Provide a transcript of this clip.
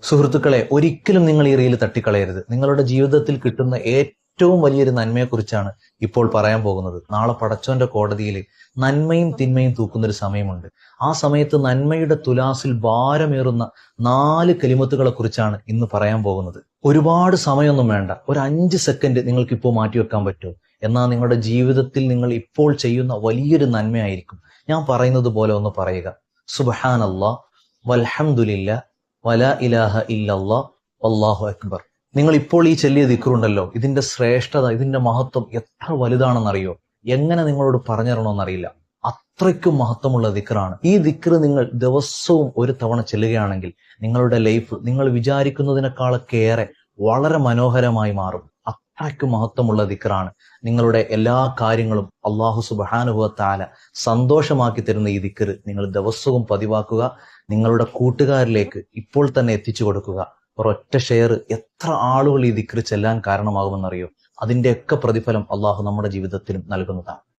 സുഹൃത്തുക്കളെ, ഒരിക്കലും നിങ്ങൾ ഈ റീൽ തട്ടിക്കളയരുത്. നിങ്ങളുടെ ജീവിതത്തിൽ കിട്ടുന്ന ഏറ്റവും വലിയൊരു നന്മയെക്കുറിച്ചാണ് ഇപ്പോൾ പറയാൻ പോകുന്നത്. നാളെ പടച്ചോന്റെ കോടതിയിൽ നന്മയും തിന്മയും തൂക്കുന്നൊരു സമയമുണ്ട്. ആ സമയത്ത് നന്മയുടെ തുലാസിൽ ഭാരമേറുന്ന 4 കലിമത്തുകളെ കുറിച്ചാണ് ഇന്ന് പറയാൻ പോകുന്നത്. ഒരുപാട് സമയമൊന്നും വേണ്ട, ഒരു 5 സെക്കൻഡ് നിങ്ങൾക്ക് ഇപ്പോൾ മാറ്റിവെക്കാൻ പറ്റുമോ? എന്നാൽ നിങ്ങളുടെ ജീവിതത്തിൽ നിങ്ങൾ ഇപ്പോൾ ചെയ്യുന്ന വലിയൊരു നന്മയായിരിക്കും. ഞാൻ പറയുന്നത് പോലെ ഒന്ന് പറയുക: സുബ്ഹാനല്ലാഹ് വൽഹംദുലില്ലാഹ് വലാ ഇലാഹ ഇല്ലല്ലാഹ് വല്ലാഹു അക്ബർ. നിങ്ങൾ ഇപ്പോൾ ഈ ചൊല്ലിയ ദിക്റുണ്ടല്ലോ, ഇതിന്റെ ശ്രേഷ്ഠത, ഇതിന്റെ മഹത്വം എത്ര വലുതാണെന്നറിയോ? എങ്ങനെ നിങ്ങളോട് പറഞ്ഞുതരണമെന്നറിയില്ല. അത്രയ്ക്കും മഹത്വമുള്ള ദിക്റാണ് ഈ ദിക്റ്. നിങ്ങൾ ദിവസവും ഒരു തവണ ചെല്ലുകയാണെങ്കിൽ നിങ്ങളുടെ ലൈഫ് നിങ്ങൾ വിചാരിക്കുന്നതിനേക്കാളൊക്കെ ഏറെ വളരെ മനോഹരമായി മാറും. അത്രയ്ക്കും മഹത്വമുള്ള ദിക്റാണ്. നിങ്ങളുടെ എല്ലാ കാര്യങ്ങളും അല്ലാഹു സുബ്ഹാനഹു വ തആല സന്തോഷമാക്കി തരുന്ന ഈ ദിക്റ് നിങ്ങൾ ദിവസവും പതിവാക്കുക. നിങ്ങളുടെ കൂട്ടുകാരിലേക്ക് ഇപ്പോൾ തന്നെ എത്തിച്ചു കൊടുക്കുക. ഒരൊറ്റ ഷെയർ എത്ര ആളുകൾ ഈ ദിക്റ് ചെല്ലാൻ കാരണമാകുമെന്നറിയോ? അതിന്റെയൊക്കെ പ്രതിഫലം അല്ലാഹു നമ്മുടെ ജീവിതത്തിലും നൽകുന്നതാണ്.